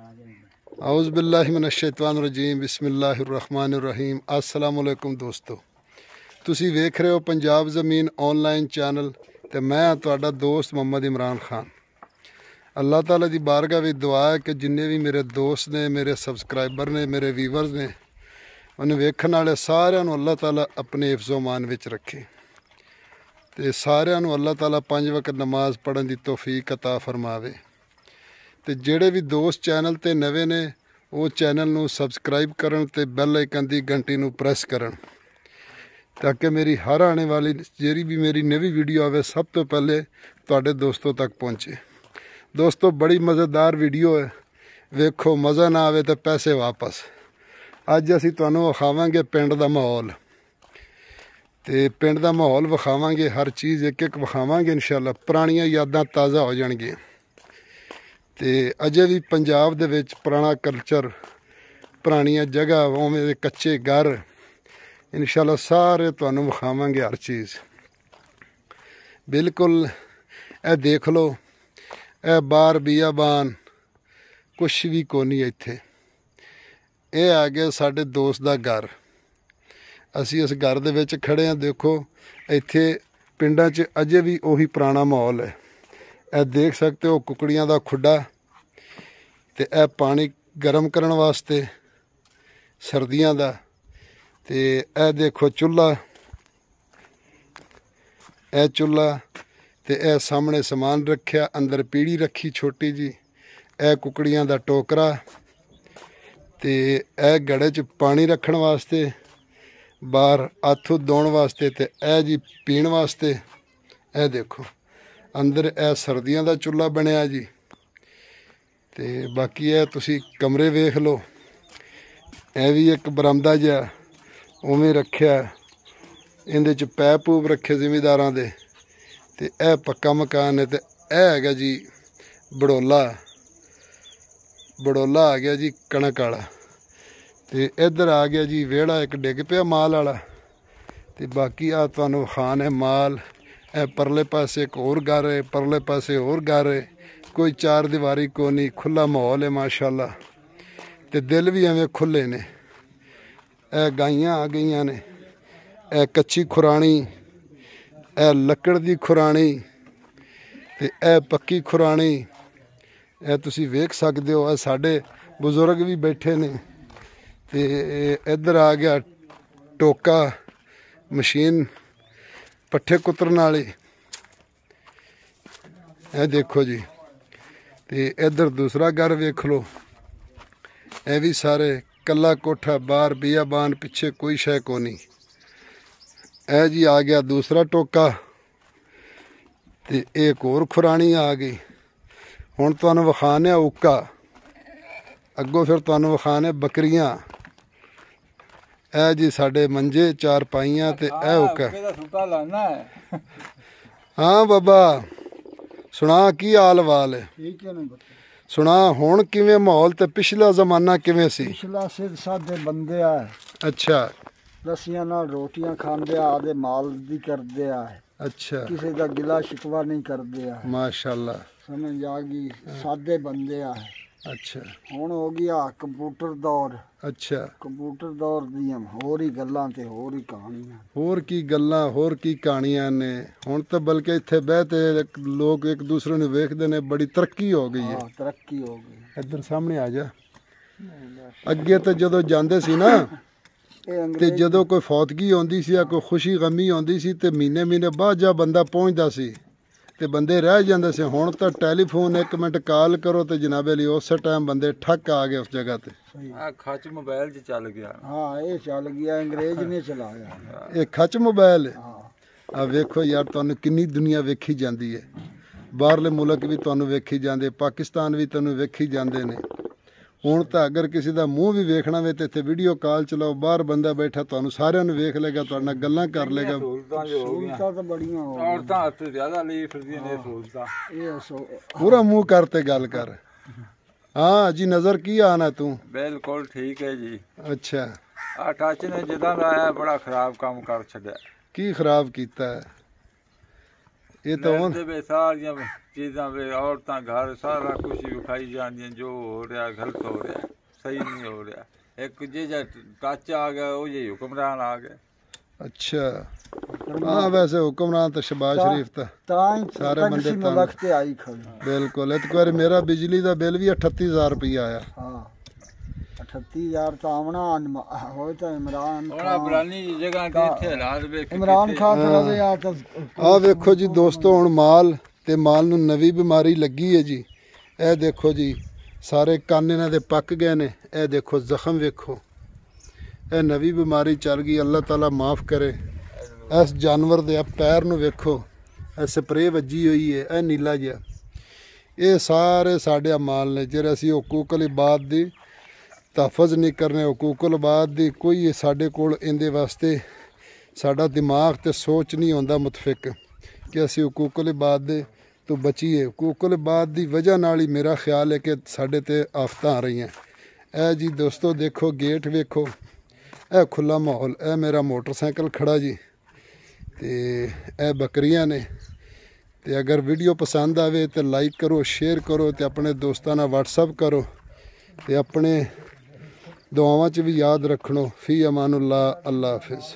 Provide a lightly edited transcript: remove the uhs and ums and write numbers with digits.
औज़ुबिल्लाहिमिनश्शैतानिर्रजीम बिस्मिल्लाहिर्रहमानिर्रहीम। अस्सलामुअलैकुम दोस्तों, तुसी वेख रहे हो पंजाब ज़मीन ऑनलाइन चैनल ते मैं तुहाडा दोस्त मोहम्मद इमरान खान। अल्लाह ताला दी बारगाह विच दुआ है कि जिन्ने भी मेरे दोस्त ने, मेरे सबसक्राइबर ने, मेरे व्यूवर्स ने, उन्हें वेखण वाले सारिआं नूं अल्लाह ताला अपने हिफ्ज़ो मान विच रखे ते सारिआं नूं अल्लाह ताला 5 वक्त नमाज पढ़न दी तौफीक अता फरमावे। ते जेड़े भी दोस्त चैनल ते नवे ने वो चैनल नूं सबसक्राइब करन ते बैल आइकन दी घंटी नूं प्रेस करन ताकि मेरी हर आने वाली जेरी भी मेरी नवी वीडियो आवे सब तो पहले तुहाडे दोस्तों तक पहुँचे। दोस्तों बड़ी मज़ेदार वीडियो है, वेखो मज़ा ना आवे तो पैसे वापस। अज असीं तुहानूं विखावांगे पिंड दा माहौल ते पिंड दा माहौल विखावांगे, हर चीज़ एक एक विखावांगे इंशाअल्लाह। पुरानियां यादां ताज़ा हो जाणगियां ते अजे भी पंजाब दे विच पुराना कल्चर, पुरानियां जगह, उवें दे कच्चे घर इंशाअल्लाह सारे तुहानूं विखावांगे हर चीज़। बिल्कुल ए देख लो, ए बाहर बियाबान कुछ भी कोनी इत्थे। ए आ गया साडे दोस्त दा घर। असीं इस घर दे विच खड़े हां। देखो इत्थे पिंडां च अजे भी उही पुराना माहौल है। ए देख सकते हो कुकड़ियां दा खुड्डा ते ए पानी गर्म करन वास्ते सर्दियां दा। ते ए देखो चुल्हा, ए चुल्हा ते ए सामने समान रखिया, अंदर पीढ़ी रखी छोटी जी। ए कुकड़ियां दा टोकरा ते ए गड़े च पानी रखण वास्ते, बाहर हत्थ धोण वास्ते ते ए जी पीण वास्ते। ए देखो अंदर ए सर्दियां दा चुल्हा बनिया जी। ते बाकी ए तुसी कमरे वेख लो, ए भी एक बरामदा जिहा उवें रखिया, इहदे च पैप पूप रखे जिमीदारां दे। ते ए पक्का मकान है। ते ए हैगा जी बड़ोला, बड़ोला आ गया जी कणक वाला। ते इधर आ गया जी वेड़ा एक डिग पिया माल वाला। ते बाकी आ तुहानूं खान है माल। ए परले पासे एक होर घर है, परले पासे होर घर है। कोई चार दीवारी को नहीं, खुला माहौल है माशाअल्लाह। ते दिल भी एवें खुले ने। ए गाइयां आ गईयां ने, ए कच्ची खुरानी, ए लकड़ दी खुरानी ते ए पक्की खुरानी। ए तुसी वेख सकदे हो। ए साडे बुजुर्ग भी बैठे ने। ते इधर आ गया टोका, मशीन पट्ठे कुतरन वाली। ए देखो जी। ते इधर दूसरा घर वेख लो, ए भी सारे कला कोठा, बाहर बियाबान, पिछे कोई शै को नहीं। ए जी आ गया दूसरा टोका ते एक होर खुरानी आ गई। हुण तुहानूं विखाने उक्का, अगों फिर तुहानूं विखाने बकरियां। ए जी साडे मंजे चार पाइयां ते ए उक्का। हाँ बाबा सुना की हाल वाल है? सुना हुण किवें माहौल ते पिछला जमाना किवें सी? पिछला सिद्ध सादे बंदे आ। अच्छा। रस्सियां नाल रोटियां खांदे आ, आदे माल दी करदे आ। अच्छा। किसी दा गिला शिकवा नहीं करदे आ। माशाअल्लाह समझ आ गई, सादे बंदे आ। अच्छा। हुण हो गया कंप्यूटर दौर। अच्छा। कंप्यूटर दौर दियां होर ही गल्लां ते होर ही कहानियां। होर की गल्लां, होर की कहानियां ने। हुण तो बल्कि इत्थे बह ते लोग एक दूसरे नूं वेखदे ने। बड़ी तरक्की हो गई है। तरक्की हो गई। इधर सामने आ जा। अगे तो जदों जांदे सी ना ते जदों कोई फौतगी आउंदी सी या कोई खुशी गमी आउंदी सी ते महीने महीने बाद जा बंदा पहुंचदा सी ते बंदे रह जांदे से। हुण तो टैलीफोन 1 मिनट कॉल करो तो जनाबे लिए उस टाइम बंदे ठक आ गए उस जगह ते। खच मोबाइल च चल गया। हाँ ये चल गया, अंग्रेज ने चलाया। ये खच मोबाइल है। आ वेखो यार तुहानूं किन्नी दुनिया वेखी जाती है। बाहरले मुल्क भी तुहानूं वेखी जाते, पाकिस्तान भी तुहानूं वेखी जाते हैं। हुण तां अगर किसी का मूँह भी वेखना वे तो इत्थे वीडियो कॉल चलाओ, बाहर बंदा बैठा तुहानूं सारिआं नूं वेख लेगा, तुहाडे नाल गल्लां कर लेगा। सहूलतां तो बड़ियां हो गईयां। औरतां हत्थ ज़्यादा ली फिरदियां ने सहूलतां। पूरा मूँह करते गल कर। हाँ जी नज़र की आना तू? बिल्कुल ठीक है जी। अच्छा। आ टच ने जिदा लाया बड़ा खराब काम कर छड्या। की खराब कीता है? ये तो सारियां ਚੀਜ਼ਾਂ ਵੇ ਔਰਤਾਂ ਘਰ ਸਾਰਾ ਕੁਝ ਵਿਖਾਈ ਜਾਂਦੀਆਂ ਜੋ ਹੋ ਰਿਹਾ ਗਲਤ ਹੋ ਰਿਹਾ ਸਹੀ ਨਹੀਂ ਹੋ ਰਿਹਾ ਇੱਕ ਜਿਹੜਾ ਟੱਚ ਆ ਗਿਆ ਉਹ ਜੇ ਹੁਕਮਰਾਨ ਆ ਗਏ ਅੱਛਾ ਹਾਂ ਵੈਸੇ ਹੁਕਮਰਾਨ ਤਾਂ ਸ਼ਬਾਜ਼ ਸ਼ਰੀਫ ਤਾਂ ਹੀ ਸਾਰੇ ਬੰਦੇ ਤਾਂ ਮੁਲਕ ਤੇ ਆਈ ਖੜੀ ਬਿਲਕੁਲ ਇੱਕ ਵਾਰ ਮੇਰਾ ਬਿਜਲੀ ਦਾ ਬਿੱਲ ਵੀ 38000 ਰੁਪਇਆ ਆਇਆ ਹਾਂ 38000 ਤਾਂ ਆਉਣਾ ਹੋਏ ਤਾਂ ਇਮਰਾਨ ਉਹਨਾਂ ਬਰਾਨੀ ਦੀ ਜਗ੍ਹਾ ਤੇ ਇੱਥੇ ਹਾਲਾਤ ਵੇਖ ਇਮਰਾਨ ਖਾਨ ਰਵੇ ਆ ਤਾਂ ਆਹ ਵੇਖੋ ਜੀ ਦੋਸਤੋ ਹੁਣ ਮਾਲ ਤੇ ਮਾਲ ਨੂੰ ਨਵੀਂ ਬਿਮਾਰੀ ਲੱਗੀ ਹੈ ਜੀ ਇਹ ਦੇਖੋ ਜੀ ਸਾਰੇ ਕੰਨ ਇਹਨਾਂ ਦੇ ਪੱਕ ਗਏ ਨੇ ਇਹ ਦੇਖੋ ਜ਼ਖਮ ਵੇਖੋ ਇਹ ਨਵੀਂ ਬਿਮਾਰੀ ਚੱਲ ਗਈ ਅੱਲਾਹ ਤਾਲਾ ਮਾਫ ਕਰੇ ਇਸ ਜਾਨਵਰ ਦੇ ਪੈਰ ਨੂੰ ਵੇਖੋ ਇਹ ਸਪਰੇਅ ਵੱਜੀ ਹੋਈ ਹੈ ਇਹ ਨੀਲਾ ਜਿਹਾ ਇਹ ਸਾਰੇ ਸਾਡੇ ਮਾਲ ਨੇ ਜਿਹੜੇ ਅਸੀਂ ਹਕੂਕਲ ਇਬਾਦ ਦੀ ਤਹਫਜ਼ ਨਹੀਂ ਕਰਨੇ ਹਕੂਕਲ ਇਬਾਦ ਦੀ ਕੋਈ ਸਾਡੇ ਕੋਲ ਇਹਦੇ ਵਾਸਤੇ ਸਾਡਾ ਦਿਮਾਗ ਤੇ ਸੋਚ ਨਹੀਂ ਆਉਂਦਾ ਮੁਤਫਿਕ ਕਿ ਅਸੀਂ ਹਕੂਕਲ ਇਬਾਦ ਦੇ ਤੋਂ ਬਚੀਏ ਹਕੂਕਲ ਇਬਾਦ ਦੀ ਵਜ੍ਹਾ ਨਾਲ ਹੀ ਮੇਰਾ ਖਿਆਲ ਹੈ ਕਿ ਸਾਡੇ ਤੇ ਆਫਤਾਂ ਆ ਰਹੀਆਂ ਇਹ ਜੀ ਦੋਸਤੋ ਦੇਖੋ ਗੇਟ ਵੇਖੋ ਇਹ ਖੁੱਲਾ ਮਾਹੌਲ ਇਹ ਮੇਰਾ ਮੋਟਰਸਾਈਕਲ ਖੜਾ ਜੀ ਤੇ ਇਹ ਬੱਕਰੀਆਂ ਨੇ ਤੇ ਅਗਰ ਵੀਡੀਓ ਪਸੰਦ ਆਵੇ ਤੇ ਲਾਈਕ ਕਰੋ ਸ਼ੇਅਰ ਕਰੋ ਤੇ ਆਪਣੇ ਦੋਸਤਾਂ ਨਾਲ WhatsApp ਕਰੋ ਤੇ ਆਪਣੇ ਦੁਆਵਾਂ 'ਚ ਵੀ ਯਾਦ ਰੱਖਣੋ ਫੀ ਅਮਾਨੁੱਲਾ ਅੱਲਾ ਹਾਫਿਜ਼।